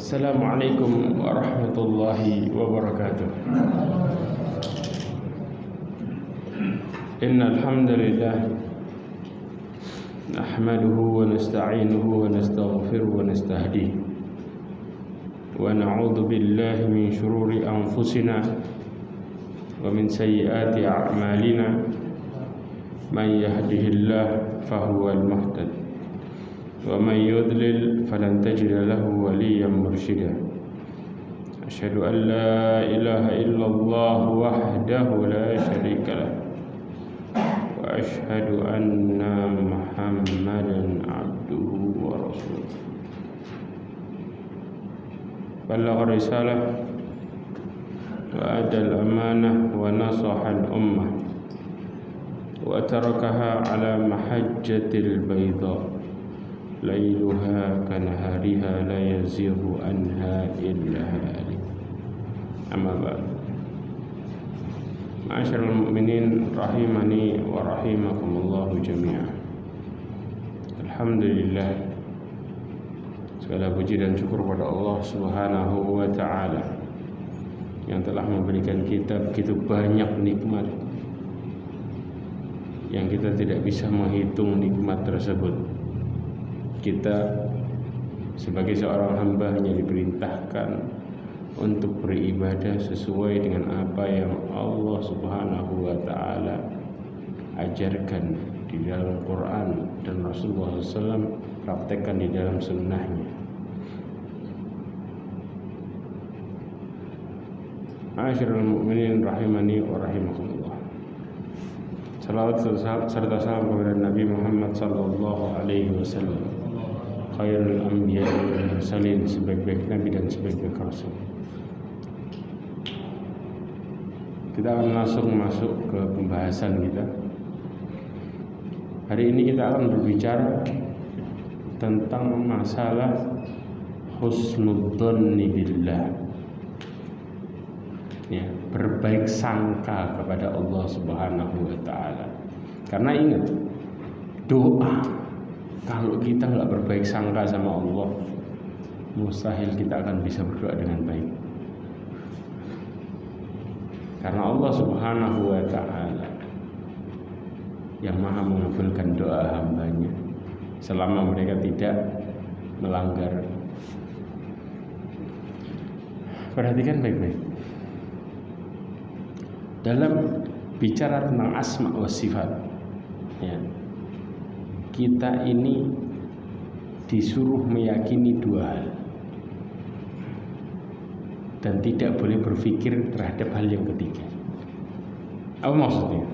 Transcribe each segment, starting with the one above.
Assalamualaikum warahmatullahi wabarakatuh. Innal hamdalillah nahmaduhu wa nasta'inuhu wa nastaghfiruhu wa nastahdihi wa na'udzu billahi min shururi anfusina wa min sayyiati a'malina. Man yahdihillahu fahuwal muhtadi wa man yudlil falan tajida lahu waliyyan mursyida. Asyhadu an la ilaha illallah wahdahu la syarika lah wa asyhadu anna Muhammadan abduhu wa rasuluh. Ballagha risalah wa adal amanah wa nasaha al ummah wa tarakaha ala mahajjatil bayda lailuha kanahariha la yazighu anha illa halik. Amma ba'd. Ma'asyiral mu'minin rahimani wa rahimakumullah jami'an. Alhamdulillah, segala puji dan syukur pada Allah Subhanahu wa taala yang telah memberikan kita begitu banyak nikmat yang kita tidak bisa menghitung nikmat tersebut. Kita sebagai seorang hamba hanya diperintahkan untuk beribadah sesuai dengan apa yang Allah Subhanahu wa taala ajarkan di dalam Quran dan Rasulullah SAW praktekkan di dalam sunnahnya. Ma'asyiral mu'minin rahimani wa rahimakumullah. Salawat serta salam kepada Nabi Muhammad sallallahu alaihi wasallam, khairul anbiya wal mursalin, sebaik-baik nabi dan sebaik-baik rasul. Kita akan langsung masuk ke pembahasan kita. Hari ini kita akan berbicara tentang masalah husnudzanni billah. Ya, berbaik sangka kepada Allah Subhanahu wa taala. Karena ingat, doa kalau kita nggak berbaik sangka sama Allah, mustahil kita akan bisa berdoa dengan baik. Karena Allah Subhanahu wa taala yang maha mengabulkan doa hambanya selama mereka tidak melanggar. Perhatikan baik-baik. Dalam bicara tentang asma wa sifat, ya, kita ini disuruh meyakini dua hal dan tidak boleh berpikir terhadap hal yang ketiga. Apa maksudnya?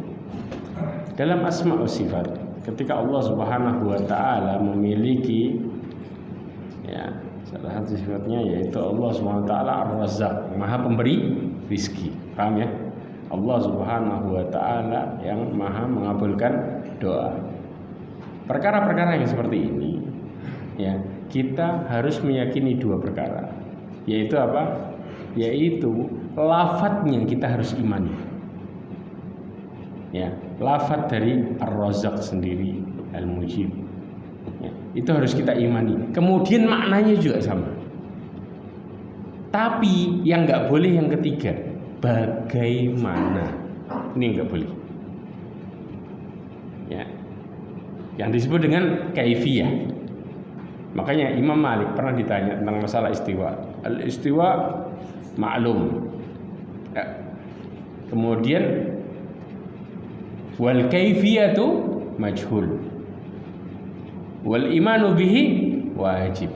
Dalam asma wa sifat, ketika Allah Subhanahu wa taala memiliki, ya, salah satu sifatnya yaitu Allah Subhanahu wa taala Ar-Razzaq, Maha pemberi rizki. Paham ya? Allah Subhanahu wa taala yang maha mengabulkan doa. Perkara-perkara yang seperti ini, ya, kita harus meyakini dua perkara. Yaitu apa? Yaitu lafadznya kita harus imani. Ya, lafadz dari Ar-Razzaq sendiri, Al-Mujib. Ya, itu harus kita imani. Kemudian maknanya juga sama. Tapi yang nggak boleh yang ketiga, bagaimana? Ini nggak boleh. Ya, yang disebut dengan kaifiyah. Makanya Imam Malik pernah ditanya tentang masalah istiwa. Al-istiwa ma'lum. Ya. Kemudian wal kaifiyatu majhul. Wal imanu bihi wajib.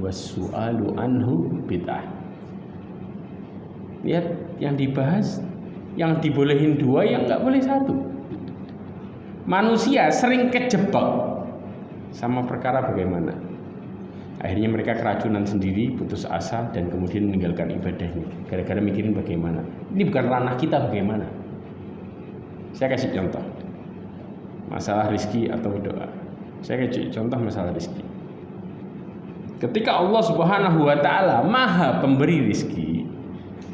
Was su'alu anhu bid'ah. Lihat, yang dibahas, yang dibolehin dua, yang nggak boleh satu. Manusia sering kejebak sama perkara bagaimana. Akhirnya mereka keracunan sendiri, putus asa, dan kemudian meninggalkan ibadahnya gara-gara mikirin bagaimana. Ini bukan ranah kita bagaimana. Saya kasih contoh masalah rizki atau doa. Saya kasih contoh masalah rizki. Ketika Allah Subhanahu wa taala maha pemberi rizki,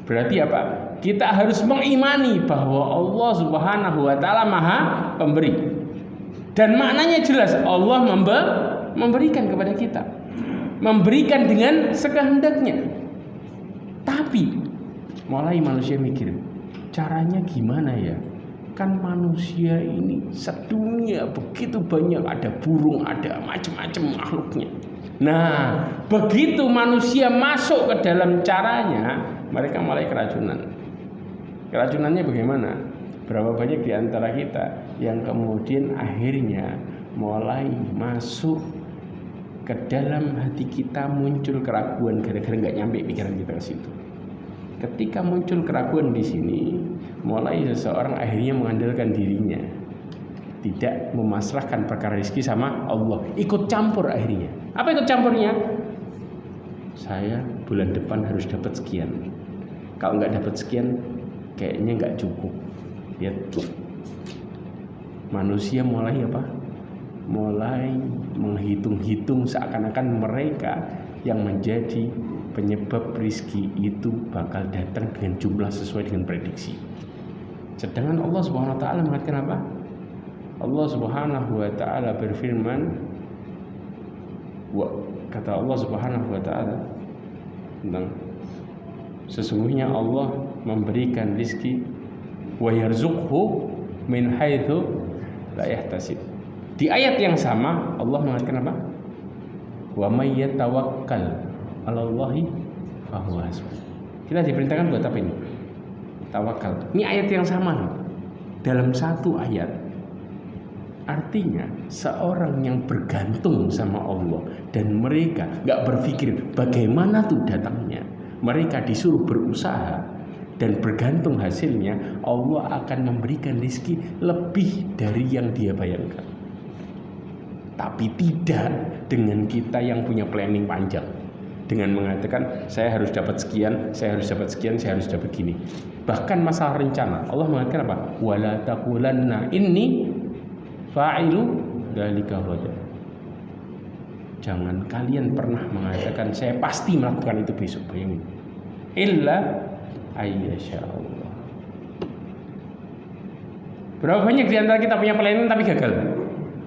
berarti apa? Kita harus mengimani bahwa Allah Subhanahu wa taala maha pemberi. Dan maknanya jelas, Allah memberikan kepada kita. memberikan dengan sekehendaknya. Tapi mulai manusia mikir, caranya gimana ya? Kan manusia ini sedunia begitu banyak, ada burung, ada macam-macam makhluknya. Nah, begitu manusia masuk ke dalam caranya, mereka mulai keracunan. Keracunannya bagaimana? Berapa banyak di antara kita yang kemudian akhirnya mulai masuk ke dalam hati kita, muncul keraguan gara-gara nggak nyampe pikiran kita ke situ. Ketika muncul keraguan di sini, mulai seseorang akhirnya mengandalkan dirinya, tidak memasrahkan perkara rezeki sama Allah, ikut campur akhirnya. Apa ikut campurnya? Saya bulan depan harus dapat sekian. Kalau nggak dapat sekian, kayaknya nggak cukup. Ya, manusia mulai apa? Mulai menghitung-hitung seakan-akan mereka yang menjadi penyebab rizki itu bakal datang dengan jumlah sesuai dengan prediksi. Sedangkan Allah Subhanahu wa taala mengatakan apa? Allah Subhanahu wa taala berfirman, kata Allah Subhanahu wa taala tentang sesungguhnya Allah memberikan rizki wa yarzuqhu min haitsu la yahtasib. Di ayat yang sama Allah mengatakan apa? Wa may yatawakkal 'alallahi fahuwa hasbuh. Kita diperintahkan buat apa ini? Tawakal. Ini ayat yang sama loh. Dalam satu ayat. Artinya seorang yang bergantung sama Allah dan mereka gak berpikir bagaimana tuh datangnya. Mereka disuruh berusaha dan bergantung hasilnya, Allah akan memberikan rezeki lebih dari yang dia bayangkan. Tapi tidak dengan kita yang punya planning panjang, dengan mengatakan saya harus dapat sekian, saya harus dapat sekian, saya harus dapat gini. Bahkan masalah rencana, Allah mengatakan apa? Wala taqulanna inni fa'ilu dzalika ghadan. Jangan kalian pernah mengatakan saya pasti melakukan itu besok, bayangin. Illa ayyasha Allah. Berapa banyak di antara kita punya planning tapi gagal?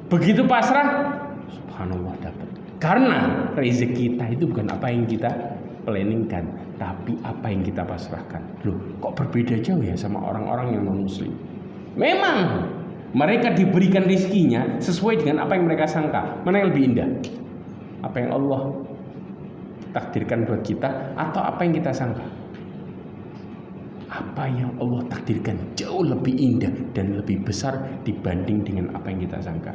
Begitu pasrah, subhanallah dapat. Karena rezeki kita itu bukan apa yang kita planningkan, tapi apa yang kita pasrahkan. Loh, kok berbeda jauh ya sama orang-orang yang non-muslim? Memang mereka diberikan rezekinya sesuai dengan apa yang mereka sangka. Mana yang lebih indah? Apa yang Allah takdirkan buat kita atau apa yang kita sangka? Apa yang Allah takdirkan jauh lebih indah dan lebih besar dibanding dengan apa yang kita sangka.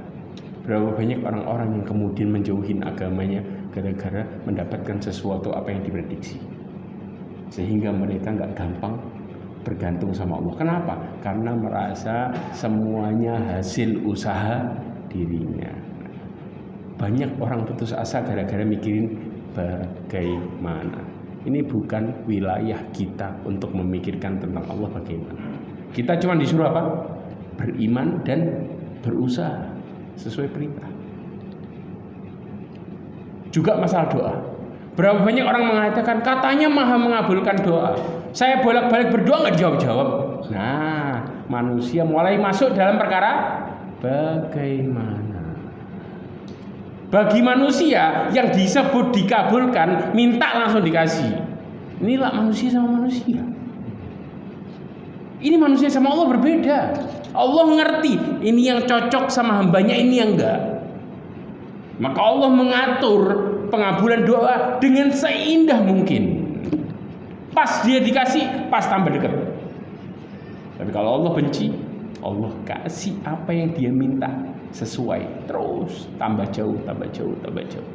Berapa banyak orang-orang yang kemudian menjauhin agamanya gara-gara mendapatkan sesuatu apa yang diprediksi, sehingga mereka nggak gampang bergantung sama Allah. Kenapa? Karena merasa semuanya hasil usaha dirinya. Banyak orang putus asa gara-gara mikirin bagaimana. Ini bukan wilayah kita untuk memikirkan tentang Allah bagaimana. Kita cuma disuruh apa? Beriman dan berusaha sesuai perintah. Juga masalah doa. Berapa banyak orang mengatakan katanya Maha mengabulkan doa. Saya bolak-balik berdoa nggak dijawab-jawab. Nah, manusia mulai masuk dalam perkara bagaimana. Bagi manusia yang disebut dikabulkan, minta langsung dikasih. Inilah manusia sama manusia. Ini manusia sama Allah berbeda. Allah ngerti ini yang cocok sama hambanya, ini yang enggak. Maka Allah mengatur pengabulan doa dengan seindah mungkin. Pas dia dikasih, pas tambah dekat. Tapi kalau Allah benci, Allah kasih apa yang dia minta sesuai, terus tambah jauh, tambah jauh, tambah jauh.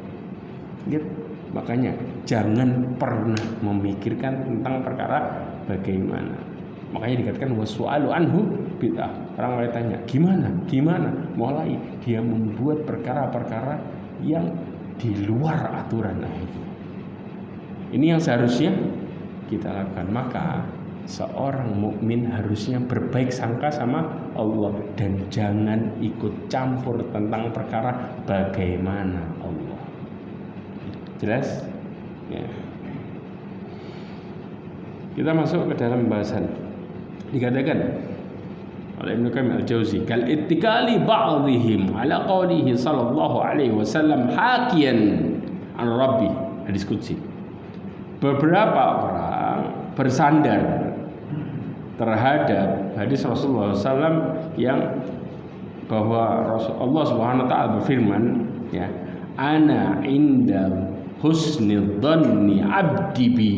Lihat, makanya jangan pernah memikirkan tentang perkara bagaimana. Makanya dikatakan wasu'alu anhu bid'ah. Orang mulai tanya, gimana? Mulai dia membuat perkara-perkara yang di luar aturan. Ini yang seharusnya kita lakukan. Maka seorang mukmin harusnya berbaik sangka sama Allah dan jangan ikut campur tentang perkara bagaimana Allah. Jelas? Ya. Kita masuk ke dalam pembahasan. Dikatakan oleh Ibnu Qayyim al-Jauzi, kal ittikali ba'dihim ala qawlihi sallallahu alaihi wasallam hakiyan an Rabbi, hadis qudsi. Beberapa orang bersandar terhadap hadis Rasulullah SAW yang bahwa Allah Subhanahu wa taala berfirman, ya, ana inda husnil dhanni abdi bi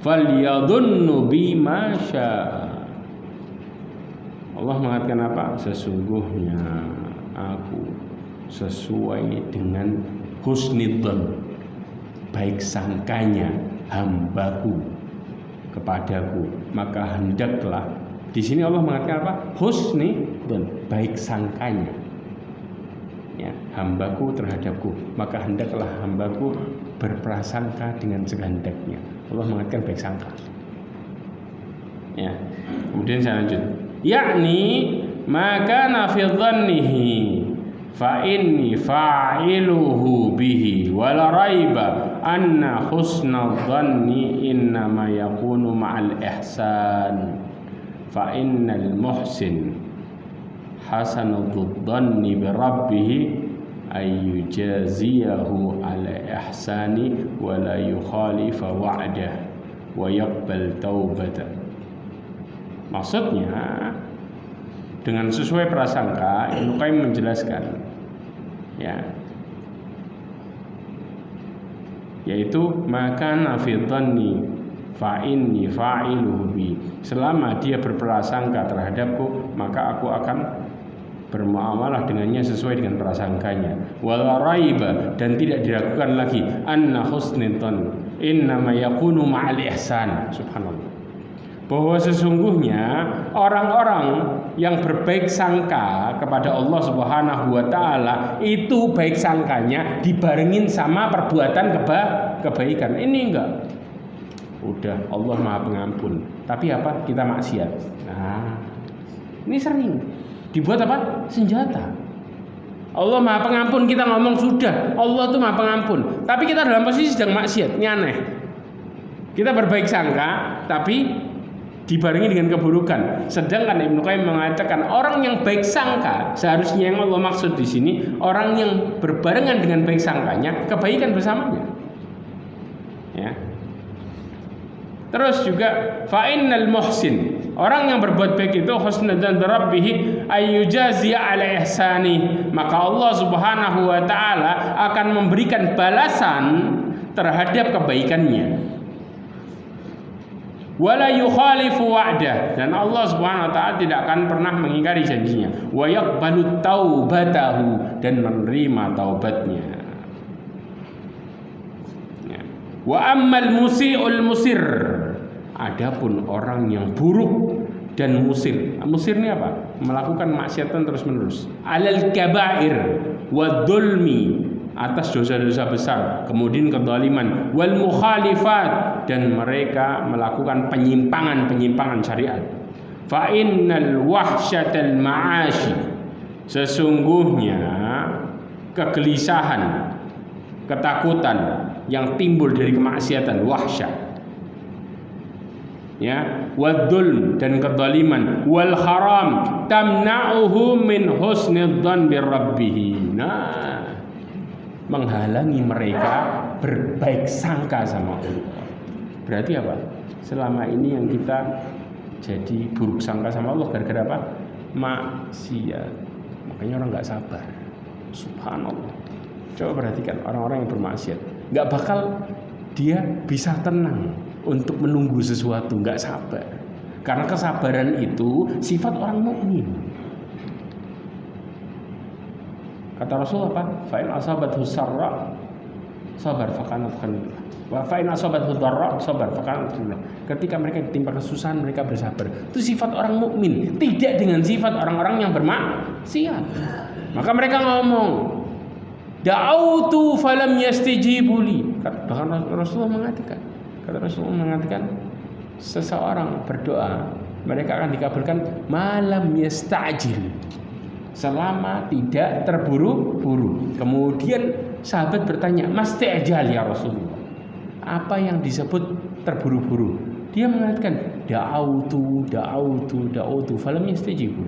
falyadhunnu bi ma syaa. Allah mengatakan apa? Sesungguhnya aku sesuai dengan husnidzon, baik sangkanya hambaku kepadaku, maka hendaklah. Di sini Allah mengatakan apa? Husnidzon, baik sangkanya, ya, hambaku terhadapku, maka hendaklah hambaku berprasangka dengan sekehendaknya. Allah mengatakan baik sangka. Ya. Kemudian saya lanjut. Yakni maka fi dhannihi fa inni fa'iluhu bihi wala raiba anna husnal dhanni innama yakunu ma'al ihsan fa innal muhsin hasanul dhanni bi rabbih ay yujaziyahu ala ihsani wa la yukhalifa wa'dah wa yaqbal taubata. Maksudnya dengan sesuai prasangka, Ibnu Qayyim menjelaskan, ya, yaitu maka fi dhanni fa inni fa'iluhu bi, selama dia berprasangka terhadapku maka aku akan bermuamalah dengannya sesuai dengan prasangkanya. Wala raiba, dan tidak diragukan lagi, anna husnidzan innama yakunu ma'al ihsan. Subhanallah. Bahwa sesungguhnya orang-orang yang berbaik sangka kepada Allah Subhanahu wa taala itu baik sangkanya dibarengin sama perbuatan kebaikan. Ini enggak. Udah, Allah Maha Pengampun, tapi apa? Kita maksiat. Nah, ini sering dibuat apa? Senjata. Allah Maha Pengampun, kita ngomong sudah, Allah itu Maha Pengampun, tapi kita dalam posisi sedang maksiat. Ini aneh. Kita berbaik sangka tapi dibarengi dengan keburukan. Sedangkan Ibnu Qayyim mengatakan orang yang baik sangka, seharusnya yang Allah maksud di sini orang yang berbarengan dengan baik sangkanya kebaikan bersamanya. Ya. Terus juga fa innal muhsin, orang yang berbuat baik itu husnudzan bi rabbih ayyujazi ala ihsani, maka Allah Subhanahu wa taala akan memberikan balasan terhadap kebaikannya. Wala yukhalifu wa'dah, dan Allah Subhanahu wa taala tidak akan pernah mengingkari janjinya. Wa yaqbalu taubatahu, dan menerima taubatnya. Ya. Wa ammal musii'ul musir, adapun orang yang buruk dan musir. Musir ini apa? Melakukan maksiatan terus-menerus. Alal kaba'ir wa dzulmi, atas dosa-dosa besar, kemudian kezaliman, wal mukhalifat, dan mereka melakukan penyimpangan syariat. Fa innal wahsyatal ma'ashi, sesungguhnya kegelisahan, ketakutan yang timbul dari kemaksiatan, wahsyah, ya, wadzulm, dan kezaliman, wal haram tamna'uhu min husnidzan bi rabbih. Nah, menghalangi mereka berbaik sangka sama Allah. Berarti apa? Selama ini yang kita jadi buruk sangka sama Allah gara-gara apa? Maksiat. Makanya orang nggak sabar. Subhanallah. Coba perhatikan orang-orang yang bermaksiat, nggak bakal dia bisa tenang untuk menunggu sesuatu, nggak sabar. Karena kesabaran itu sifat orang mukmin. Kata Rasul apa? Fa in asabathu sarra sabar fakanat khairun, wa fa in asabathu dharra sabar fakanat khairun. Ketika mereka ditimpa kesusahan, mereka bersabar. Itu sifat orang mukmin, tidak dengan sifat orang-orang yang bermaksiat. Maka mereka ngomong, da'autu falam yastajibu li. Bahkan Rasulullah mengatakan, seseorang berdoa, mereka akan dikabulkan malam yasta'jil, selama tidak terburu-buru. Kemudian sahabat bertanya, "Masta'jal ya Rasulullah?" Apa yang disebut terburu-buru? Dia mengatakan, da'autu falam yastajibu.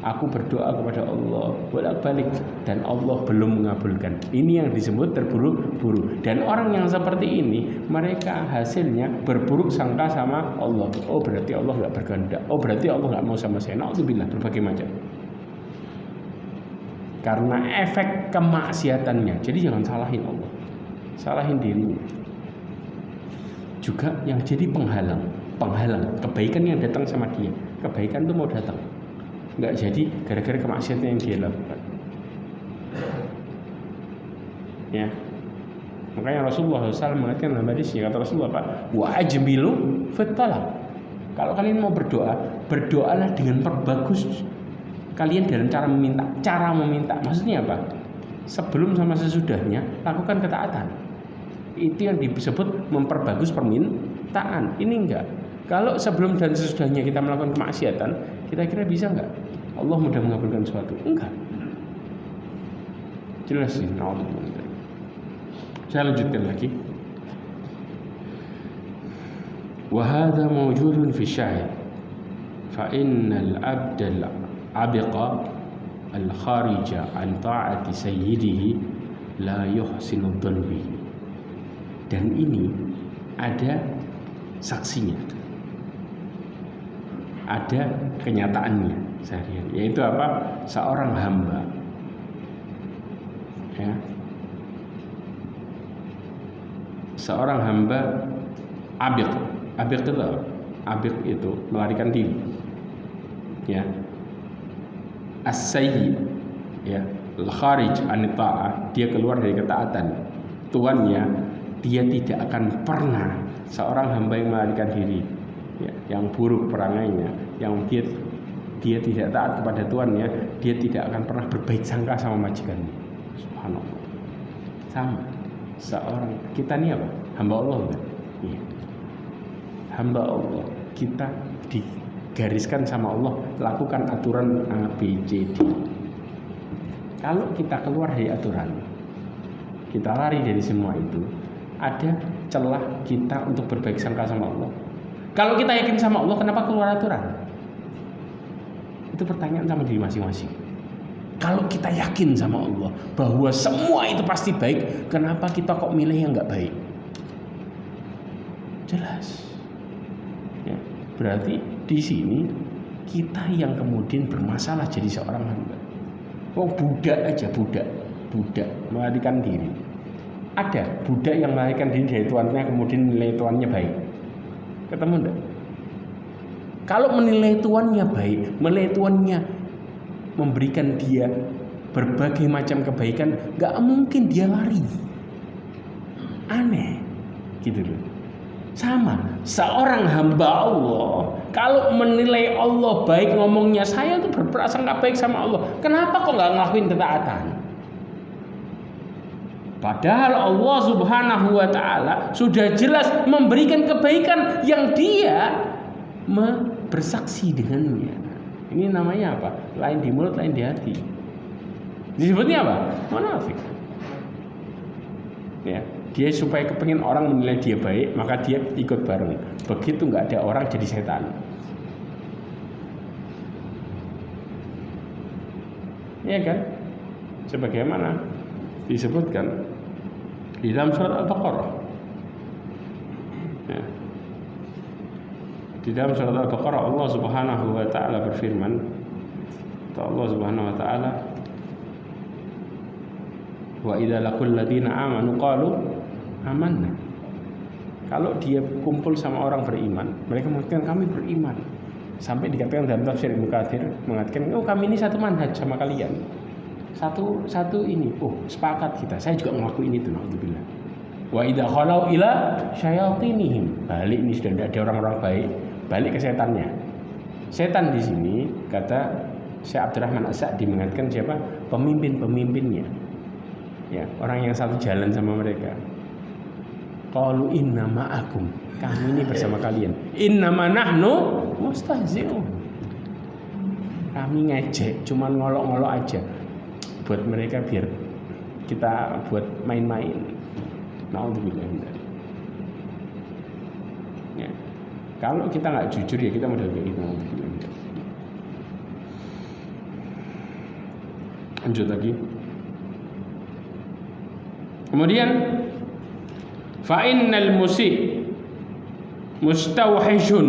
Aku berdoa kepada Allah bolak-balik dan Allah belum mengabulkan. Ini yang disebut terburuk-buruk. Dan orang yang seperti ini, mereka hasilnya berburuk sangka sama Allah. Oh berarti Allah nggak berkehendak. Oh berarti Allah nggak mau sama saya. Na'udzubillah, berbagai macam. Karena efek kemaksiatannya. Jadi jangan salahin Allah, salahin dirinya. Juga yang jadi penghalang kebaikan yang datang sama dia. Kebaikan itu mau datang, nggak jadi gara-gara kemaksiatan yang dia lakukan. Ya, makanya Rasulullah SAW mengatakan dalam hadisnya, kata Rasulullah, Pak, wa ajmilu fit talab. Kalau kalian mau berdoa, berdoalah dengan perbagus kalian dalam cara meminta. Maksudnya apa? Sebelum sama sesudahnya lakukan ketaatan. Itu yang disebut memperbagus permintaan. Ini enggak. Kalau sebelum dan sesudahnya kita melakukan kemaksiatan, kira-kira bisa enggak Allah mudah mengabulkan sesuatu? Enggak. Jelas sih. Saya lanjutkan lagi. Wa hadza mawjudun fi syahid. Fa innal abdal abiqa al-kharija an ta'ati sayyidihi la yuhsinu dhanbi. Dan ini ada saksinya, ada kenyataannya seharian, yaitu apa? Seorang hamba, ya, seorang hamba abiq itu apa? Abiq itu melarikan diri, ya. As-sayyid, ya, al-kharij an ta'ah, dia keluar dari ketaatan tuannya. Dia tidak akan pernah, seorang hamba yang melarikan diri, ya, yang buruk perangainya, yang dia tidak taat kepada tuannya, dia tidak akan pernah berbaik sangka sama majikannya. Subhanallah. Sama seorang kita ini apa? Hamba Allah, kan? Ya. Hamba Allah, kita digariskan sama Allah, lakukan aturan A, B, C, D. Kalau kita keluar dari aturan, kita lari dari semua itu, ada celah kita untuk berbaik sangka sama Allah. Kalau kita yakin sama Allah, kenapa keluar aturan? Itu pertanyaan sama diri masing-masing. Kalau kita yakin sama Allah bahwa semua itu pasti baik, kenapa kita kok milih yang nggak baik? Jelas. Ya, berarti di sini kita yang kemudian bermasalah jadi seorang hamba. Oh budak aja, budak melarikan diri. Ada budak yang melarikan diri dari tuannya kemudian menilai tuannya baik. Ketemu enggak? Kalau menilai tuannya baik, menilai tuannya memberikan dia berbagai macam kebaikan, nggak mungkin dia lari. Aneh, gitu loh. Sama, seorang hamba Allah, kalau menilai Allah baik, ngomongnya saya tuh berprasangka baik sama Allah, kenapa kok nggak ngelakuin ketaatan? Padahal Allah Subhanahu wa ta'ala sudah jelas memberikan kebaikan yang dia bersaksi dengannya. Ini namanya apa? Lain di mulut, lain di hati. Disebutnya apa? Munafik. Ya, dia supaya kepengen orang menilai dia baik, maka dia ikut bareng. Begitu nggak ada orang jadi setan. Ya kan? Sebagaimana disebutkan di dalam surat Al-Baqarah, ya. Di dalam surat Al-Baqarah Allah Subhanahu wa ta'ala berfirman, Allah Subhanahu wa ta'ala, wa idza laqul ladina amanu qalu amanna. Kalau dia kumpul sama orang beriman, mereka mengatakan kami beriman. Sampai dikatakan dalam tafsir Ibnu Katsir mengatakan, oh kami ini satu manhaj sama kalian. Satu ini, oh sepakat kita, saya juga ngelakuin itu, naudzubillah. Wa idza khalau ila syayatinihim, balik ini sudah tidak ada orang-orang baik, balik ke setannya. Setan di sini kata Syekh Abdurrahman As-Sa'di mengatakan siapa? Pemimpin-pemimpinnya. Ya, orang yang satu jalan sama mereka. Qalu inna ma'akum, kami ini bersama kalian. Innama nahnu mustahzi'un. Kami ngejek, cuman ngolok-ngolok aja. Buat mereka biar kita buat main-main. Naudzubillah. Ya. Kalau kita nggak jujur ya kita model kayak gitu. Lanjut lagi. Kemudian fa innal musi mustawhishun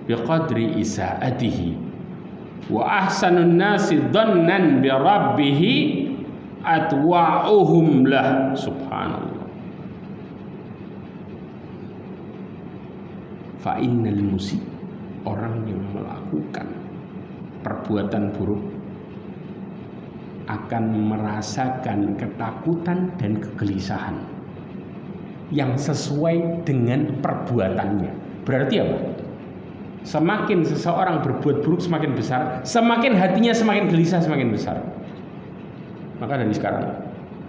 biqadri isaatihi wa ahsanun nasi dhannan bi rabbih atwa'uhum lah. Subhanallah. Fa innal musi, orang yang melakukan perbuatan buruk akan merasakan ketakutan dan kegelisahan yang sesuai dengan perbuatannya. Berarti apa? Semakin seseorang berbuat buruk semakin besar, semakin hatinya semakin gelisah semakin besar. Maka dari sekarang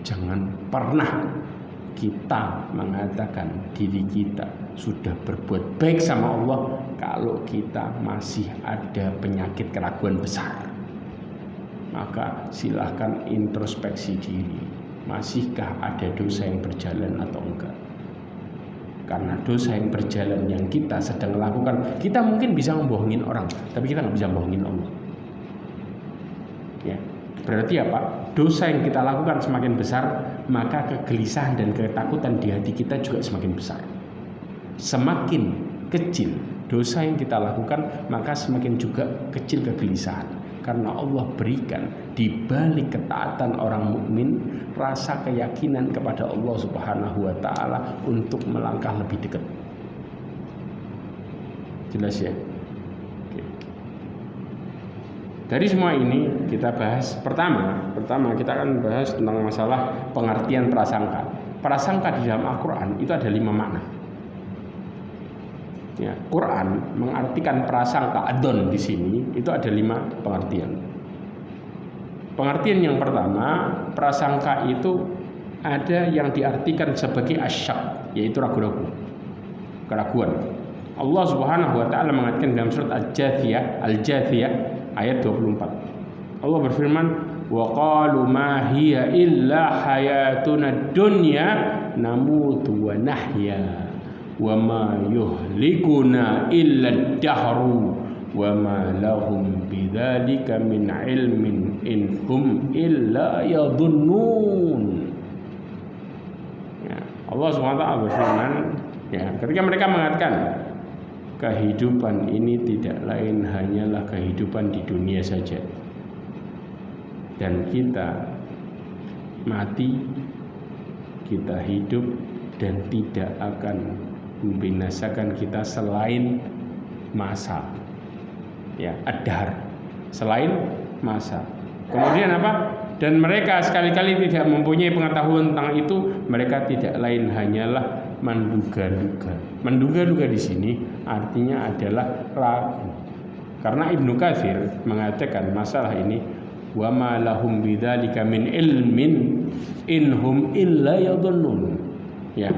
jangan pernah kita mengatakan diri kita sudah berbuat baik sama Allah kalau kita masih ada penyakit keraguan besar. Maka silahkan introspeksi diri, masihkah ada dosa yang berjalan atau enggak? Karena dosa yang berjalan yang kita sedang lakukan, kita mungkin bisa membohongin orang, tapi kita nggak bisa membohongin Allah. Ya, berarti apa? Dosa yang kita lakukan semakin besar, maka kegelisahan dan ketakutan di hati kita juga semakin besar. Semakin kecil dosa yang kita lakukan, maka semakin juga kecil kegelisahan. Karena Allah berikan di balik ketaatan orang mukmin rasa keyakinan kepada Allah Subhanahu wa taala untuk melangkah lebih dekat. Jelas ya? Oke. Dari semua ini kita bahas pertama kita akan bahas tentang masalah pengertian prasangka. Prasangka di dalam Al-Qur'an itu ada 5 makna. Ya, Quran mengartikan prasangka adon di sini itu ada 5 pengertian. Pengertian yang pertama, prasangka itu ada yang diartikan sebagai asyak, yaitu ragu-ragu, keraguan. Allah Subhanahu wa taala mengatakan dalam surat Al-Jathiyah ayat 24. Allah berfirman, "Wa qalu ma hiya illa hayatuna dunya namutu wa nahya." Wa ma yuhlikuna illa ad-dahru wa ma lahum bidzalika min ilmin in hum illa yadhunnun. Ya, Allah SWT berfirman, ya, ketika mereka mengatakan kehidupan ini tidak lain hanyalah kehidupan di dunia saja dan kita mati, kita hidup dan tidak akan membinasakan kita selain masa, ya, ad-dahr, selain masa. Kemudian apa? Dan mereka sekali-kali tidak mempunyai pengetahuan tentang itu, mereka tidak lain hanyalah menduga-duga. Menduga-duga di sini artinya adalah ragu. Karena Ibnu Katsir mengatakan masalah ini, wa ma lahum bidzalika min ilmin inhum illa yadhunnun. Ya.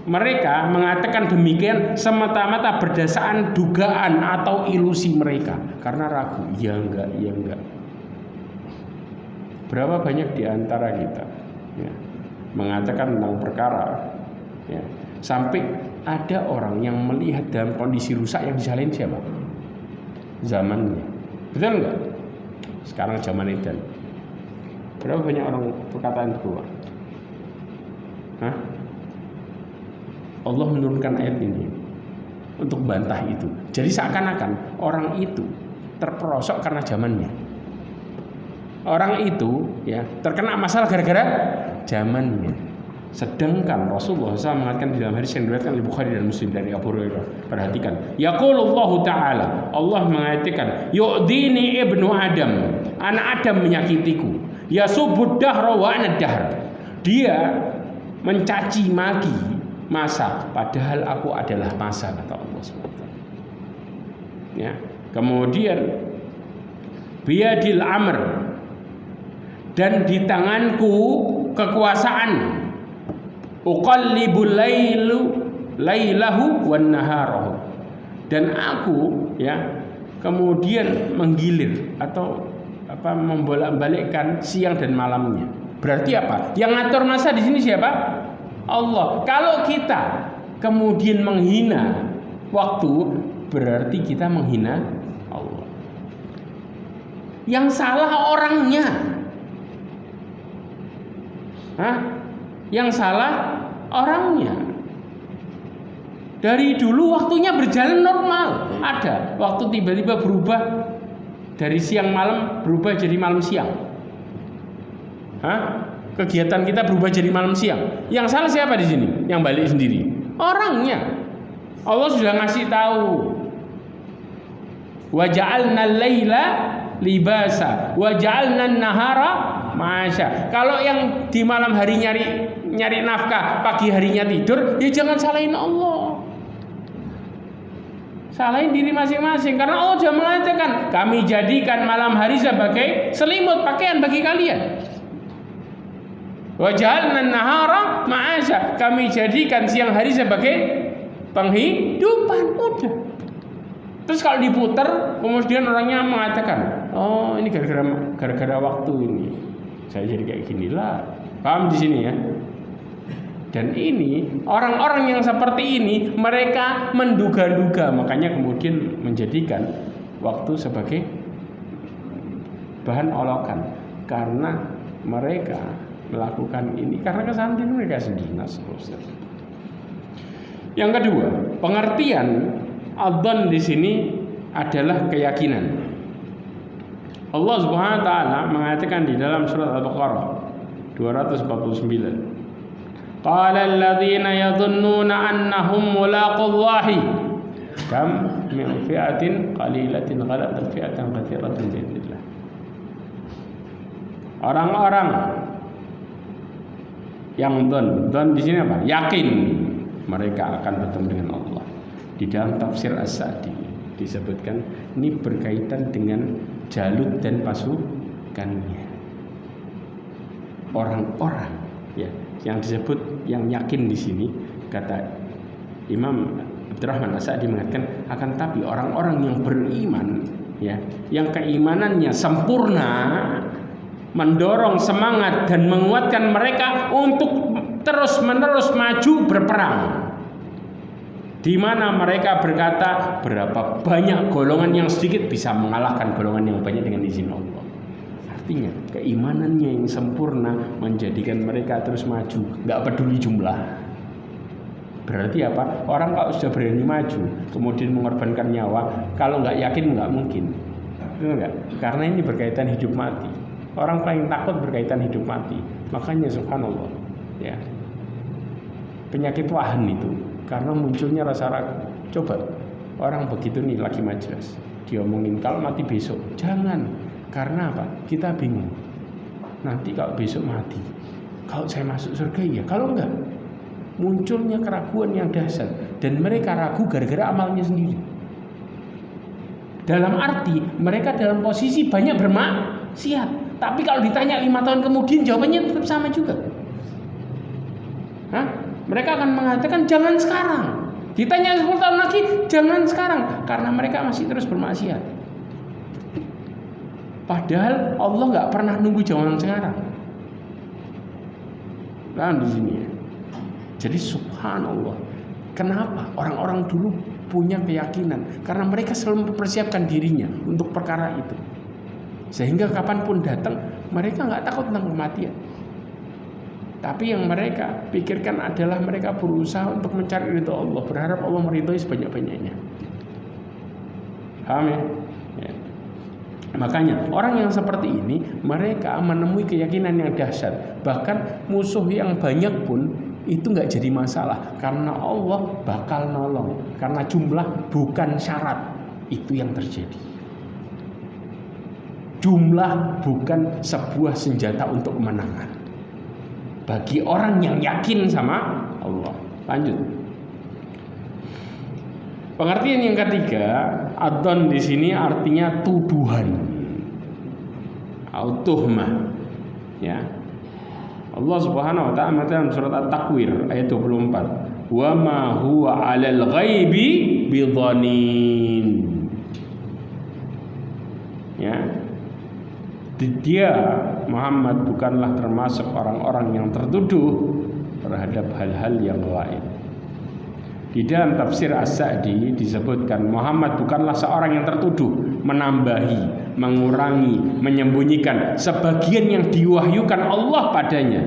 Mereka mengatakan demikian semata-mata berdasarkan dugaan atau ilusi mereka karena ragu. Ya enggak. Berapa banyak di antara kita, ya, mengatakan tentang perkara, ya, sampai ada orang yang melihat dalam kondisi rusak yang disalahin siapa? Zamannya. Betul enggak? Sekarang zaman edan. Berapa banyak orang perkataan itu keluar? Hah? Allah menurunkan ayat ini untuk bantah itu. Jadi seakan-akan orang itu terperosok karena zamannya. Orang itu, ya, terkena masalah gara-gara zamannya. Sedangkan Rasulullah SAW mengatakan di dalam hadis yang diriwayatkan oleh Bukhari dan Muslim dari Abu Hurairah. Perhatikan, yaqulullahu ta'ala, Allah mengatakan, yu'dini ibnu Adam, anak Adam menyakitiku, yasubud dahra wa ana dahr. Dia mencaci maki masa, padahal aku adalah masa, kata Allah SWT. Ya. Kemudian biyadil amr, dan di tanganku kekuasaan, uqallibul lailahu wan naharahu, dan aku, ya, kemudian menggilir atau membolak-balikkan siang dan malamnya. Berarti apa? Yang ngatur masa di sini siapa? Allah. Kalau kita kemudian menghina waktu, berarti kita menghina Allah. Yang salah orangnya, Yang salah orangnya. Dari dulu waktunya berjalan normal. Ada waktu tiba-tiba berubah dari siang malam berubah jadi malam siang. Kegiatan kita berubah jadi malam siang. Yang salah siapa di sini? Yang balik sendiri. Orangnya. Allah sudah ngasih tahu. Wa ja'alna al-laila libasa wa ja'alna an-nahara ma'asya. Kalau yang di malam hari nyari nafkah, pagi harinya tidur, ya jangan salahin Allah. Salahin diri masing-masing, karena Allah sudah mengatakan, kami jadikan malam hari sebagai selimut pakaian bagi kalian. Wa ja'alna an-nahara ma'asya. Kami jadikan siang hari sebagai penghidupan. Udah. Terus kalau diputar, kemudian orangnya mengatakan, oh ini gara-gara waktu ini saya jadi kayak gini lah. Paham di sini ya? Dan ini orang-orang yang seperti ini mereka menduga-duga, makanya kemudian menjadikan waktu sebagai bahan olokan karena mereka melakukan ini karena kesalahan diri mereka sendiri. Yang kedua, pengertian adzan di sini adalah keyakinan. Allah Subhanahu wa taala mengatakan di dalam surat Al-Baqarah 249. Qala alladziina yadhunnuna annahum mulaqullahi kam min fi'atin qalilatin ghalabat fi'atan katsiratan bi'idznillah. Orang-orang yang dzan di sini apa? Yakin mereka akan bertemu dengan Allah. Di dalam tafsir As-Sa'di disebutkan ini berkaitan dengan Jalut dan pasukannya. Orang-orang ya yang disebut yang yakin di sini, kata Imam Abdurrahman As-Sa'di mengatakan, akan tapi orang-orang yang beriman ya, yang keimanannya sempurna, mendorong semangat dan menguatkan mereka untuk terus-menerus maju berperang. Di mana mereka berkata, berapa banyak golongan yang sedikit bisa mengalahkan golongan yang banyak dengan izin Allah. Artinya keimanannya yang sempurna menjadikan mereka terus maju, nggak peduli jumlah. Berarti apa? Orang kalau sudah berani maju, kemudian mengorbankan nyawa, kalau nggak yakin nggak mungkin. Enggak? Karena ini berkaitan hidup mati. Orang paling takut berkaitan hidup mati. Makanya subhanallah, ya, penyakit wahan itu karena munculnya rasa ragu. Coba orang begitu nih lagi majelis, diomongin kalau mati besok, jangan. Karena apa? Kita bingung. Nanti kalau besok mati, kalau saya masuk surga ya, kalau enggak, munculnya keraguan yang dahsyat dan mereka ragu gara-gara amalnya sendiri. Dalam arti mereka dalam posisi banyak bermaksiat, tapi kalau ditanya 5 tahun kemudian jawabannya tetap sama juga. Mereka akan mengatakan jangan sekarang. Ditanya 10 tahun lagi jangan sekarang, karena mereka masih terus bermaksiat. Padahal Allah nggak pernah nunggu zaman sekarang. Nah di sini ya. Jadi subhanallah, kenapa orang-orang dulu punya keyakinan? Karena mereka selalu mempersiapkan dirinya untuk perkara itu, sehingga kapanpun datang mereka nggak takut tentang kematian. Tapi yang mereka pikirkan adalah mereka berusaha untuk mencari ridho Allah, berharap Allah meridhoi sebanyak-banyaknya. Paham ya? Makanya orang yang seperti ini mereka menemui keyakinan yang dahsyat. Bahkan musuh yang banyak pun itu nggak jadi masalah, karena Allah bakal nolong. Karena jumlah bukan syarat, itu yang terjadi. Jumlah bukan sebuah senjata untuk kemenangan bagi orang yang yakin sama Allah. Lanjut. Pengertian yang ketiga, adzan di sini artinya tuduhan, tuhmah. Ya. Allah Subhanahu wa taala dalam surat At-Takwir ayat 24, "Wa ma huwa 'alal ghaibi bidhanin." Ya. Dia Muhammad bukanlah termasuk orang-orang yang tertuduh terhadap hal-hal yang gaib. Di dalam tafsir As-Sa'di disebutkan Muhammad bukanlah seorang yang tertuduh menambahi, mengurangi, menyembunyikan sebagian yang diwahyukan Allah padanya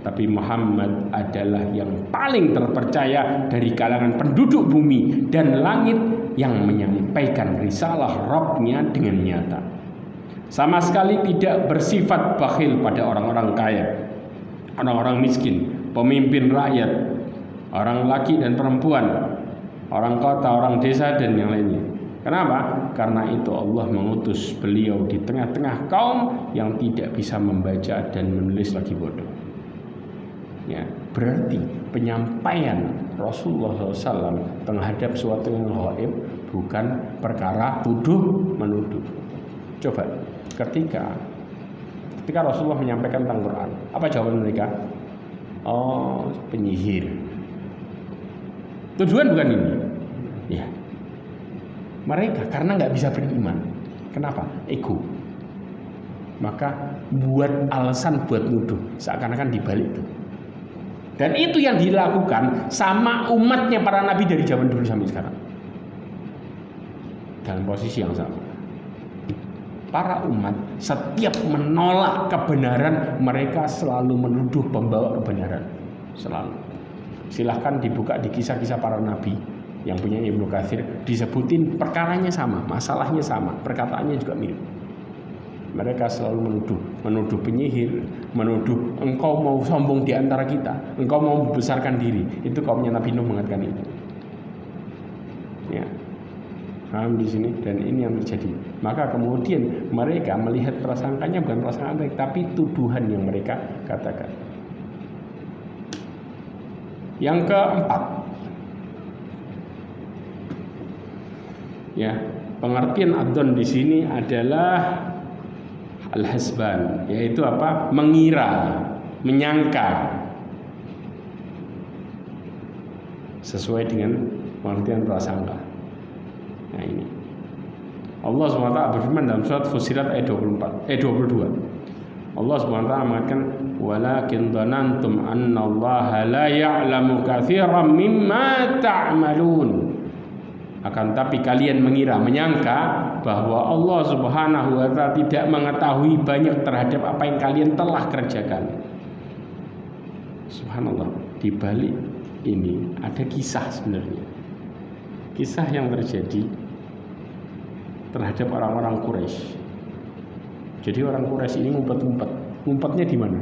tapi Muhammad adalah yang paling terpercaya dari kalangan penduduk bumi dan langit yang menyampaikan risalah Rabb-Nya dengan nyata. Sama sekali tidak bersifat bakhil pada orang-orang kaya, orang-orang miskin, pemimpin rakyat, orang laki dan perempuan, orang kota, orang desa dan yang lainnya. Kenapa? Karena itu Allah mengutus beliau di tengah-tengah kaum yang tidak bisa membaca dan menulis lagi bodoh. Ya, berarti penyampaian Rasulullah SAW terhadap suatu yang gaib bukan perkara tuduh menuduh. Coba, ketika Rasulullah menyampaikan tentang Quran, apa jawaban mereka? Oh, penyihir. Tujuan bukan ini. Ya, mereka karena nggak bisa beriman. Kenapa? Ego. Maka buat alasan buat nuduh, seakan-akan dibalik itu. Dan itu yang dilakukan sama umatnya para nabi dari zaman dulu sampai sekarang. Dalam posisi yang sama. Para umat setiap menolak kebenaran, mereka selalu menuduh pembawa kebenaran. Selalu. Silahkan dibuka di kisah-kisah para nabi yang punya Ibnu Katsir, disebutin perkaranya sama, masalahnya sama, perkataannya juga mirip. Mereka selalu menuduh penyihir, menuduh engkau mau sombong di antara kita, engkau mau membesarkan diri. Itu kaumnya Nabi Nuh mengatakan itu. Ya, paham di sini, dan ini yang terjadi. Maka kemudian mereka melihat prasangkanya bukan prasangka baik, tapi tuduhan yang mereka katakan. Yang keempat, ya, pengertian adzon di sini adalah al-hasban, yaitu apa? Mengira, menyangka, sesuai dengan pengertian prasangka. Nah ini Allah SWT berfirman dalam surat Fussilat ayat 22. Allah SWT mengatakan, walakin dhanantum annallaha la ya'lamu katsiran mimma ta'malun. Akan tapi kalian mengira, menyangka bahwa Allah Subhanahu wa ta'ala tidak mengetahui banyak terhadap apa yang kalian telah kerjakan. Subhanallah, di balik ini ada kisah sebenarnya. Kisah yang terjadi terhadap orang-orang Quraisy. Jadi orang Quraisy ini ngumpet-ngumpet. Ngumpetnya di mana?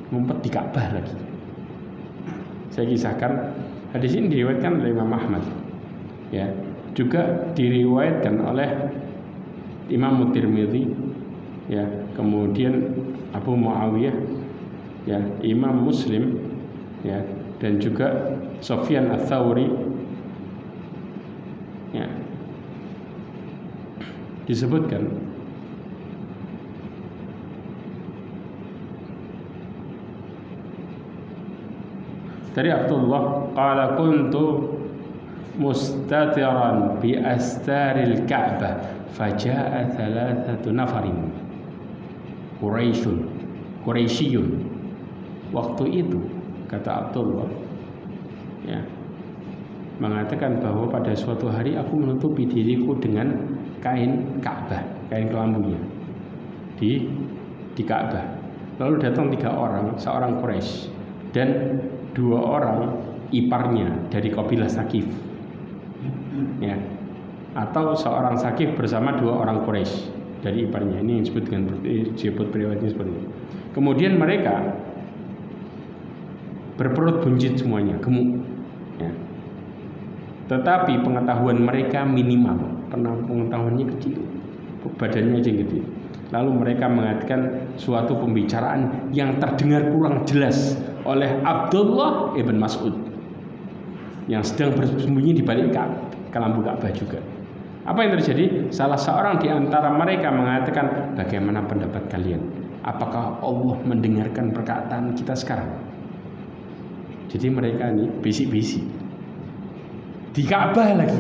Ngumpet di Ka'bah lagi. Saya kisahkan, hadis ini diriwayatkan oleh Imam Ahmad. Ya, juga diriwayatkan oleh Imam Tirmidzi, ya, kemudian Abu Muawiyah, ya, Imam Muslim, ya, dan juga Sufyan Ats-Tsauri, ya, disebutkan dari Abdullah qala kuntu mustatiran bi astaril Ka'bah faja'a thalathatu nafarin Quraisyun. Waktu itu kata Abdullah, ya, mengatakan bahwa pada suatu hari aku menutupi diriku dengan kain Ka'bah, kain kelambunya di Ka'bah. Lalu datang 3 orang, seorang Quraisy dan 2 orang iparnya dari kabilah Saqif, ya, atau seorang Saqif bersama 2 orang Quraisy dari iparnya. Ini yang disebut periwayatnya seperti itu. Kemudian mereka berperut buncit semuanya, gemuk, ya. Tetapi pengetahuan mereka minimal, pengetahuannya kecil, badannya aja gede. Lalu mereka mengatakan suatu pembicaraan yang terdengar kurang jelas oleh Abdullah ibn Mas'ud yang sedang bersembunyi di balik kelambu Ka'bah juga. Apa yang terjadi? Salah seorang di antara mereka mengatakan, bagaimana pendapat kalian? Apakah Allah mendengarkan perkataan kita sekarang? Jadi mereka ini bisik-bisik di Ka'bah lagi.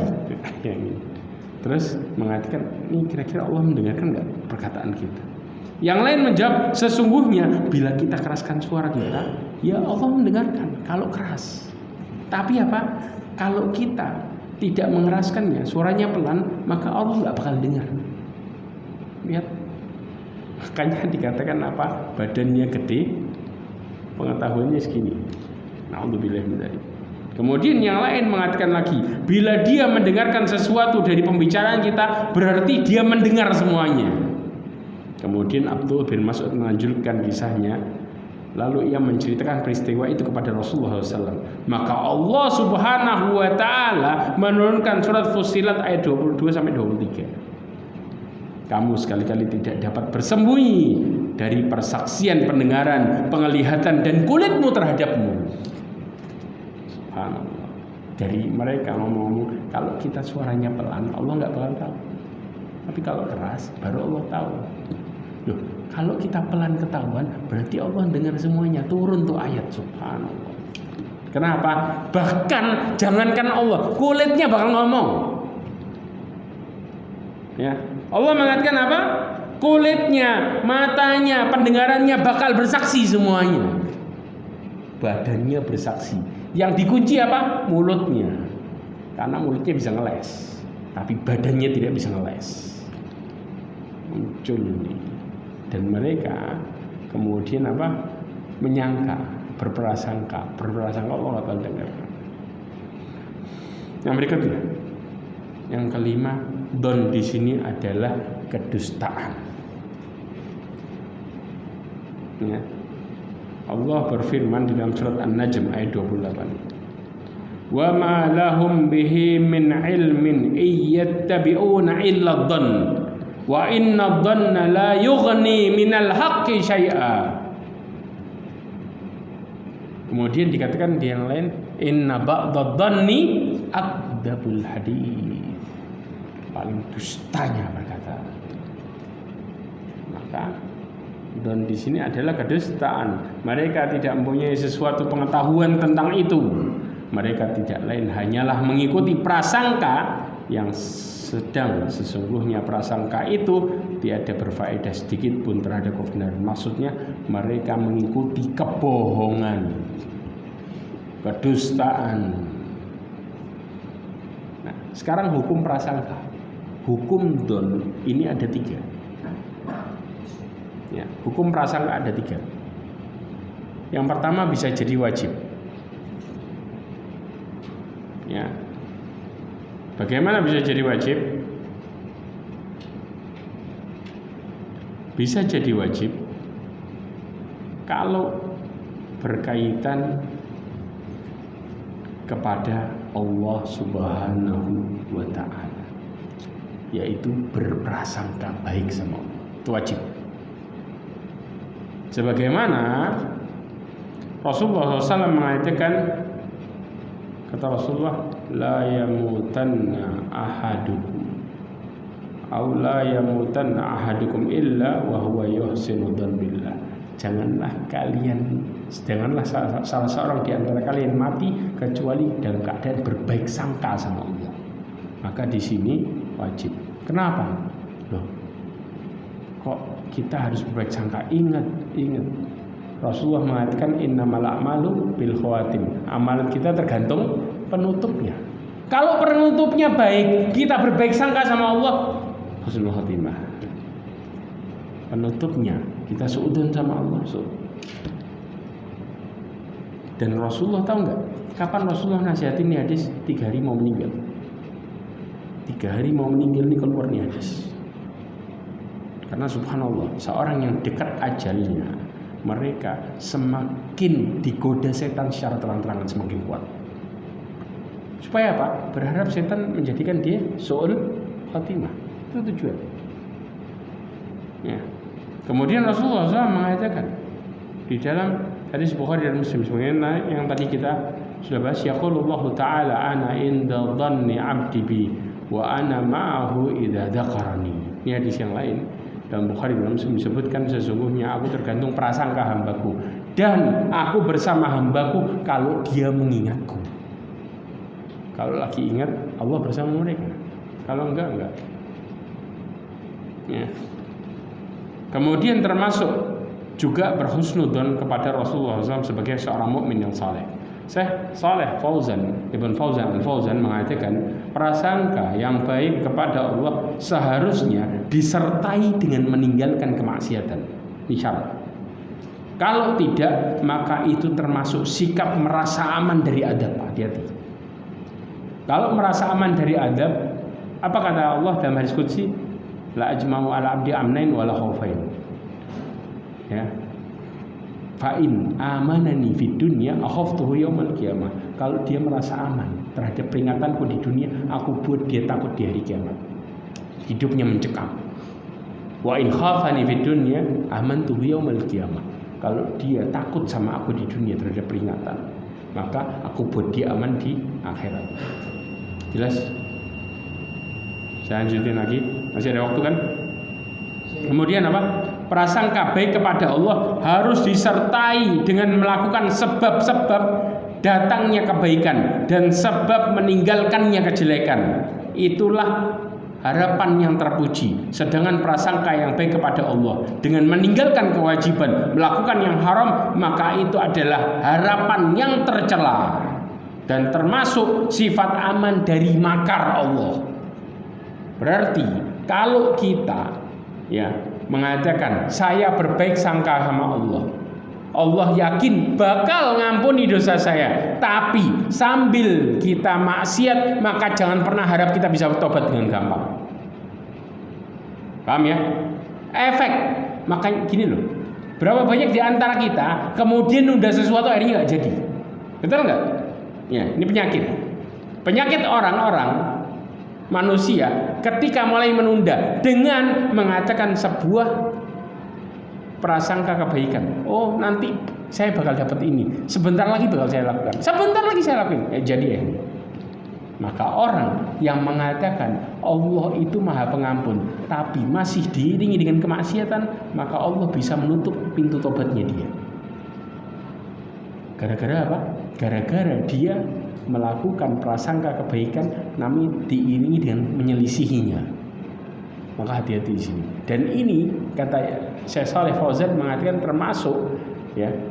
Terus mengatakan, ini kira-kira Allah mendengarkan nggak perkataan kita? Yang lain menjawab, sesungguhnya bila kita keraskan suara kita, ya Allah mendengarkan kalau keras. Tapi apa? Kalau kita tidak mengeraskannya, suaranya pelan, maka Allah nggak bakal dengar. Lihat, makanya dikatakan apa? Badannya gede, pengetahuannya segini. Na'udzubillah min dzalik. Kemudian yang lain mengatakan lagi, bila dia mendengarkan sesuatu dari pembicaraan kita, berarti dia mendengar semuanya. Kemudian Abdul bin Mas'ud melanjutkan kisahnya, lalu ia menceritakan peristiwa itu kepada Rasulullah SAW. Maka Allah Subhanahu wa Ta'ala menurunkan surat Fussilat ayat 22-23. Kamu sekali-kali tidak dapat bersembunyi dari persaksian, pendengaran, penglihatan dan kulitmu terhadapmu. Subhanallah. Dari mereka ngomong, kalau kita suaranya pelan, Allah nggak bakal tahu. Tapi kalau keras, baru Allah tahu. Loh, kalau kita pelan ketahuan, berarti Allah dengar semuanya. Turun tuh ayat, subhanallah. Kenapa? Bahkan jangankan Allah, kulitnya bakal ngomong. Ya, Allah mengatakan apa? Kulitnya, matanya, pendengarannya bakal bersaksi semuanya. Badannya bersaksi. Yang dikunci apa? Mulutnya. Karena mulutnya bisa ngeles, tapi badannya tidak bisa ngeles. Muncul nih. Dan mereka kemudian apa? Menyangka, berprasangka Allah nggak bakal dengar. Yang berikutnya, yang kelima, don di sini adalah kedustaan. Ya. Allah berfirman di dalam surat An-Najm ayat 28. Wa ma lahum bihi min ilmin iyattabi'una illa dhann wa inna dhanna la yughni minal haqqi syai'a. Kemudian dikatakan di yang lain, inna ba'dad dhanni akdzabul hadits. Paling dustanya berkata. Maka dan di sini adalah kedustaan. Mereka tidak mempunyai sesuatu pengetahuan tentang itu. Mereka tidak lain hanyalah mengikuti prasangka yang sedang sesungguhnya prasangka itu tiada berfaedah sedikit pun terhadap kebenaran. Maksudnya mereka mengikuti kebohongan, kedustaan. Nah, sekarang hukum prasangka, hukum don ini ada 3. Ya, hukum prasangka ada 3. Yang pertama bisa jadi wajib. Ya. Bagaimana bisa jadi wajib? Bisa jadi wajib kalau berkaitan kepada Allah Subhanahu wa Ta'ala, yaitu berprasangka baik sama Allah. Itu wajib. Sebagaimana Rasulullah SAW mengatakan, kata Rasulullah, la yamutanna ahadukum aw la yamutanna ahadukum illa wa huwa yuhsinu dzan billah. Janganlah salah seorang di antara kalian mati kecuali dalam keadaan berbaik sangka sama Allah. Maka di sini wajib. Kenapa? Loh, kok kita harus berbaik sangka? Ingat Rasulullah mengatakan innamal a'malu bil khawatim. Amalan kita tergantung penutupnya. Kalau penutupnya baik, kita berbaik sangka sama Allah, husnul khatimah. Penutupnya kita suudzon sama Allah. Dan Rasulullah tahu nggak? Kapan Rasulullah nasihatin nih hadis? 3 hari mau meninggal. 3 hari mau meninggal nih keluar nih hadis. Karena subhanallah, seorang yang dekat ajalnya, mereka semakin digoda setan secara terang-terangan semakin kuat. Supaya apa? Berharap setan menjadikan dia su'ul khatimah. Itu tujuan. Ya. Kemudian Rasulullah SAW mengatakan di dalam hadis Bukhari dan Muslim sebagaimana yang tadi kita sudah bahas, yaqulullahu ta'ala ana inda dhanni 'abdi bi wa ana ma'ahu idza dzakarani. Ini hadis yang lain. Dalam Bukhari dan Muslim disebutkan, sesungguhnya aku tergantung prasangka hambaku dan aku bersama hambaku kalau dia mengingatku. Kalau lagi ingat, Allah bersama mereka. Kalau enggak. Ya. Kemudian termasuk juga berhusnudzon kepada Rasulullah SAW sebagai seorang mukmin yang saleh. Syekh Saleh Ibn Fauzan Al-Fauzan mengatakan, prasangka yang baik kepada Allah seharusnya disertai dengan meninggalkan kemaksiatan. Ini syarat. Kalau tidak, maka itu termasuk sikap merasa aman dari adab. Hati-hati. Kalau merasa aman dari adab, apa kata Allah dalam hadis qudsi? La ajma'u ala abdi amnain wala khaufain. Ya. Fa in amanani fid dunya akhaftuhu yaumal qiyamah. Kalau dia merasa aman terhadap peringatanku di dunia, aku buat dia takut di hari kiamat. Hidupnya mencekam. Wa in khafani fid dunya amantuhu yaumal qiyamah. Kalau dia takut sama aku di dunia terhadap peringatan, maka aku buat dia aman di akhirat. Jelas? Saya lanjutin lagi. Masih ada waktu kan? Kemudian apa? Prasangka baik kepada Allah harus disertai dengan melakukan sebab-sebab datangnya kebaikan dan sebab meninggalkannya kejelekan. Itulah harapan yang terpuji. Sedangkan prasangka yang baik kepada Allah dengan meninggalkan kewajiban, melakukan yang haram, maka itu adalah harapan yang tercela dan termasuk sifat aman dari makar Allah. Berarti kalau kita mengatakan saya berbaik sangka sama Allah, Allah yakin bakal ngampuni dosa saya, tapi sambil kita maksiat, maka jangan pernah harap kita bisa tobat dengan gampang. Paham ya? Efek. Makanya gini loh, berapa banyak di antara kita kemudian nunda sesuatu akhirnya nggak jadi. Betul nggak? Ya, ini penyakit orang-orang manusia ketika mulai menunda dengan mengatakan sebuah prasangka kebaikan. Oh, nanti saya bakal dapat ini. Sebentar lagi bakal saya lakukan. Sebentar lagi saya lakukan. Jadi ya. Maka orang yang mengatakan Allah itu Maha Pengampun tapi masih diiringi dengan kemaksiatan, maka Allah bisa menutup pintu tobatnya dia. Gara-gara apa? Gara-gara dia melakukan prasangka kebaikan namun diiringi dengan menyelisihinya. Maka hati-hati di sini. Dan ini kata Syekh Shalih Fauzan mengatakan termasuk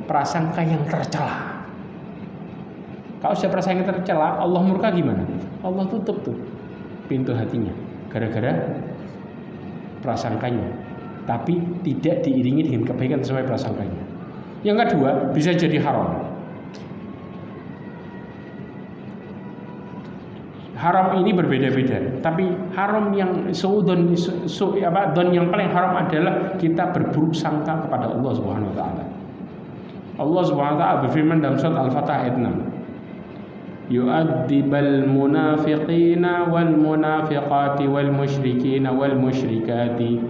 prasangka yang tercela. Kalau sudah prasangka yang tercela, Allah murka gimana? Allah tutup tuh pintu hatinya gara-gara prasangkanya. Tapi tidak diiringi dengan kebaikan sesuai prasangkanya. Yang kedua, bisa jadi haram. Haram ini berbeda-beda, tapi haram yang don yang paling haram adalah kita berburuk sangka kepada Allah Subhanahu wa taala. Allah Subhanahu wa taala berfirman dalam surat Al-Fatah ayat 6. Yu'adzibal munafiqina wal munafiqati wal musyrikina wal musyrikati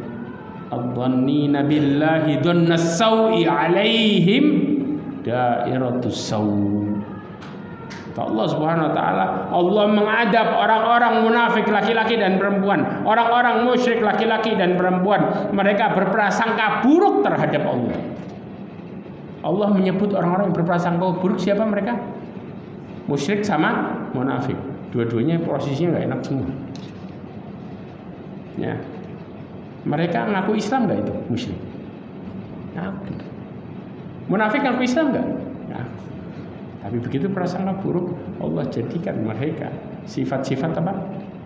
adh-dhannina billahi dhannas sau'i 'alaihim dairatus sau'. Allah Subhanahu wa taala, Allah mengadab orang-orang munafik laki-laki dan perempuan, orang-orang musyrik laki-laki dan perempuan. Mereka berprasangka buruk terhadap Allah. Allah menyebut orang-orang yang berprasangka buruk siapa mereka? Musyrik sama munafik. Dua-duanya posisinya nggak enak semua. Ya. Mereka ngaku Islam nggak itu musyrik? Ngaku. Munafik ngaku Islam nggak? Tapi begitu prasangka buruk, Allah jadikan mereka sifat-sifat apa?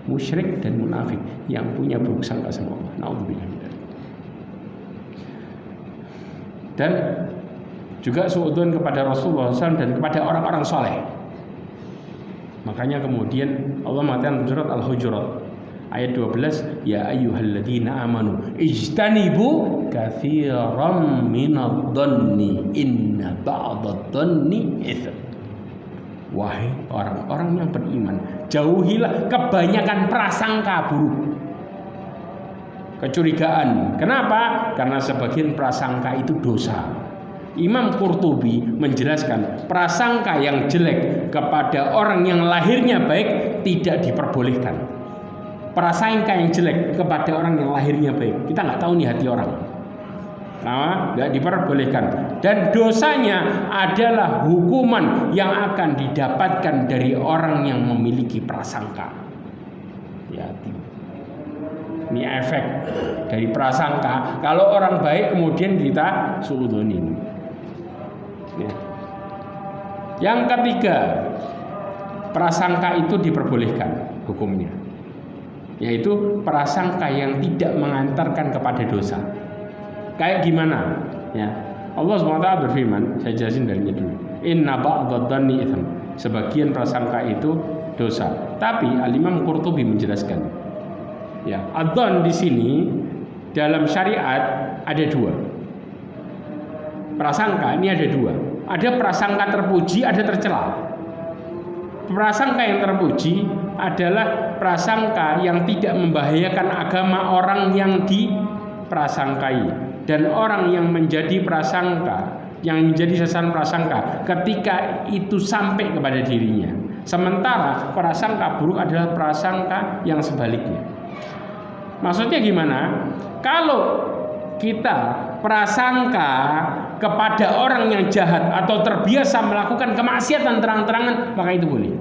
Musyrik dan munafik yang punya buruk sangka sama Allah. Naudzubillah. Dan juga suudzon kepada Rasulullah SAW dan kepada orang-orang soleh. Makanya kemudian Allah mengatakan surat Al-Hujurat ayat 12, ya ayyuhalladzina amanu ijtanibu katsiran minadh-dhanni inna ba'dadh-dhanni itsm. Wahai orang-orang yang beriman, jauhilah kebanyakan prasangka buruk, kecurigaan. Kenapa? Karena sebagian prasangka itu dosa. Imam Qurtubi menjelaskan prasangka yang jelek kepada orang yang lahirnya baik tidak diperbolehkan. Prasangka yang jelek kepada orang yang lahirnya baik, kita nggak tahu nih hati orang. Nah, nggak diperbolehkan. Dan dosanya adalah hukuman yang akan didapatkan dari orang yang memiliki prasangka. Hati-hati. Ini efek dari prasangka. Kalau orang baik kemudian kita suudzonin. Ya. Yang ketiga, prasangka itu diperbolehkan hukumnya, yaitu prasangka yang tidak mengantarkan kepada dosa. Kayak gimana? Ya, Allah SWT berfirman, saya jelasin darinya dulu. Inna ba'dadh-dhanni itsm. Sebagian prasangka itu dosa. Tapi Al-Imam Qurtubi menjelaskan, ya, adzan di sini dalam syariat ada dua. Prasangka ini ada dua. Ada prasangka terpuji, ada tercela. Prasangka yang terpuji adalah prasangka yang tidak membahayakan agama orang yang diprasangkai. Dan orang yang menjadi prasangka, yang menjadi sasaran prasangka, ketika itu sampai kepada dirinya. Sementara prasangka buruk adalah prasangka yang sebaliknya. Maksudnya gimana? Kalau kita prasangka kepada orang yang jahat atau terbiasa melakukan kemaksiatan terang-terangan, maka itu boleh.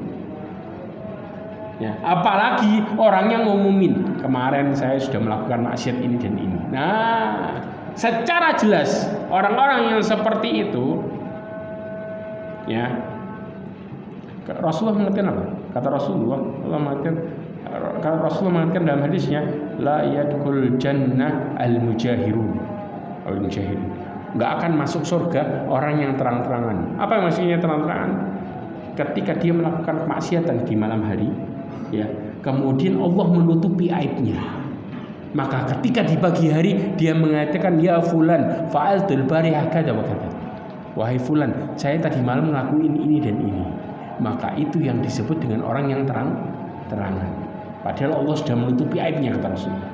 Ya, apalagi orang yang ngumumin, kemarin saya sudah melakukan maksiat ini dan ini. Nah, secara jelas orang-orang yang seperti itu, ya, Rasulullah mengatakan apa? Kata Rasulullah mengatakan dalam hadisnya, la yadkhul jannah al-mujahirun. Enggak akan masuk surga orang yang terang-terangan. Apa yang maksudnya terang-terangan? Ketika dia melakukan kemaksiatan di malam hari, ya, kemudian Allah menutupi aibnya. Maka ketika di pagi hari dia mengatakan, ya fulan fa'altul bariha kada wa kada. Wahai fulan, saya tadi malam ngelakuin ini dan ini. Maka itu yang disebut dengan orang yang terang-terangan. Padahal Allah sudah menutupi aibnya, kata Rasulullah.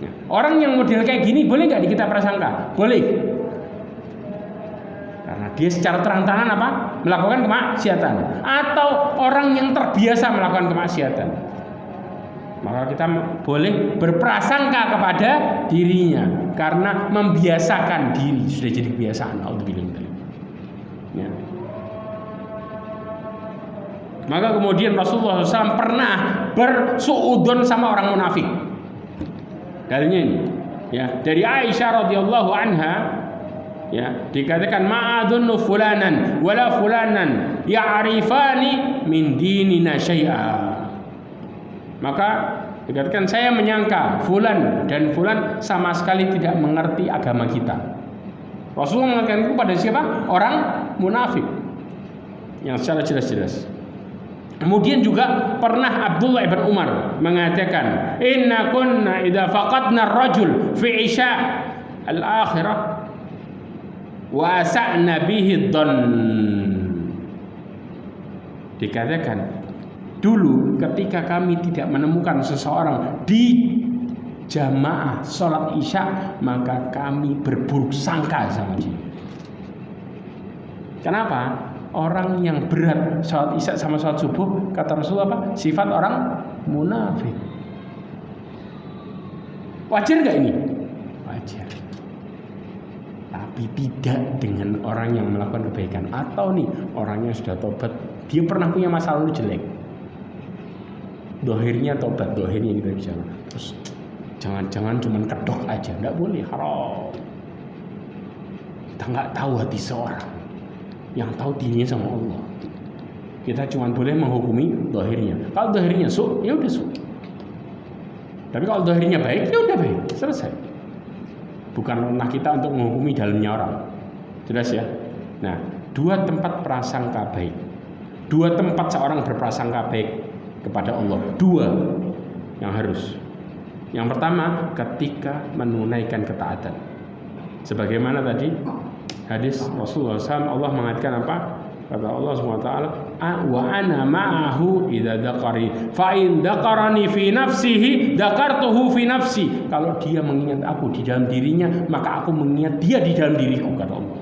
Ya. Orang yang model kayak gini boleh nggak kita prasangka? Boleh. Karena dia secara terang-terangan apa? Melakukan kemaksiatan. Atau orang yang terbiasa melakukan kemaksiatan. Maka kita boleh berprasangka kepada dirinya karena membiasakan diri, sudah jadi kebiasaan. Ya. Maka kemudian Rasulullah SAW pernah bersuudzon sama orang munafik. Dalilnya ini, ya, dari Aisyah radhiyallahu anha, ya, dikatakan ma'adunnu fulanan wala fulanan ya'rifani min dinina syai'a. Maka dikatakan saya menyangka fulan dan fulan sama sekali tidak mengerti agama kita. Rasulullah mengatakan itu pada siapa? Orang munafik yang secara jelas-jelas. Kemudian juga pernah Abdullah ibn Umar mengatakan, inna kunna idza faqadna ar-rajul fi isya al-akhirah wa asa'na bihi dhann. Dikatakan dulu ketika kami tidak menemukan seseorang di jamaah sholat isya, maka kami berburuk sangka sama dia. Kenapa? Orang yang berat sholat isya sama sholat subuh, kata Rasulullah apa? Sifat orang munafik. Wajar gak ini? Wajar. Tapi tidak dengan orang yang melakukan kebaikan. Atau nih, orangnya sudah tobat, dia pernah punya masa lalu jelek, dohirnya tobat, dohirnya kita bicara. Terus jangan-jangan cuma kedok aja, nggak boleh, haram. Kita nggak tahu hati seorang, yang tahu dirinya sama Allah. Kita cuma boleh menghukumi dohirnya. Kalau dohirnya su, ya udah su. Tapi kalau dohirnya baik, ya udah baik, selesai. Bukan ranah kita untuk menghukumi dalamnya orang. Jelas ya. Nah, dua tempat prasangka baik, dua tempat seorang berprasangka baik kepada Allah, dua yang harus. Yang pertama, ketika menunaikan ketaatan. Sebagaimana tadi hadis Rasulullah SAW, Allah mengatakan apa? Kata Allah SWT, wa ana ma'ahu idza dzaqari fa in dzaqarani fi nafsihi dzakartuhu fi nafsi. Kalau dia mengingat aku di dalam dirinya, maka aku mengingat dia di dalam diriku, kata Allah.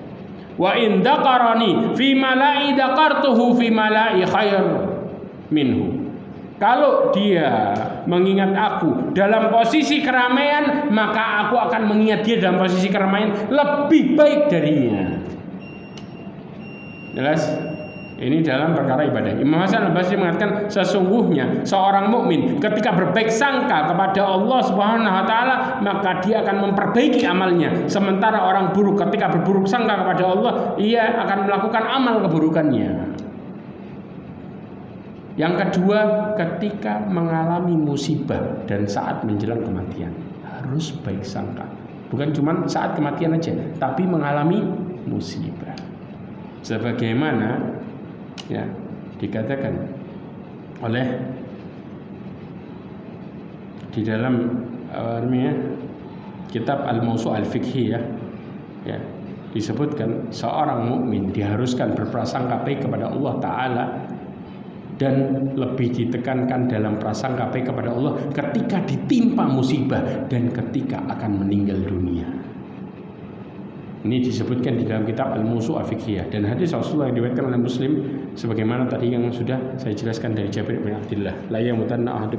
Wa in dzaqarani fi mala'i dzakartuhu fi mala'i khair minhu. Kalau dia mengingat aku dalam posisi keramaian, maka aku akan mengingat dia dalam posisi keramaian lebih baik darinya. Jelas? Ini dalam perkara ibadah. Imam Hasan Al-Basri mengatakan, sesungguhnya seorang mukmin ketika berbaik sangka kepada Allah Subhanahu wa taala, maka dia akan memperbaiki amalnya. Sementara orang buruk ketika berburuk sangka kepada Allah, ia akan melakukan amal keburukannya. Yang kedua, ketika mengalami musibah dan saat menjelang kematian, harus baik sangka. Bukan cuma saat kematian aja, tapi mengalami musibah. Sebagaimana ya dikatakan oleh di dalam kitab Al-Mawsu' Al-Fiqhi ya disebutkan seorang mukmin diharuskan berprasangka baik kepada Allah Ta'ala, dan lebih ditekankan dalam prasangka baik kepada Allah ketika ditimpa musibah dan ketika akan meninggal dunia. Ini disebutkan di dalam kitab Al-Mawsu' Al-Fiqhi, dan hadis Rasulullah yang diriwayatkan oleh Muslim sebagaimana tadi yang sudah saya jelaskan dari Jabir bin Abdullah, la yamutanna ahadukum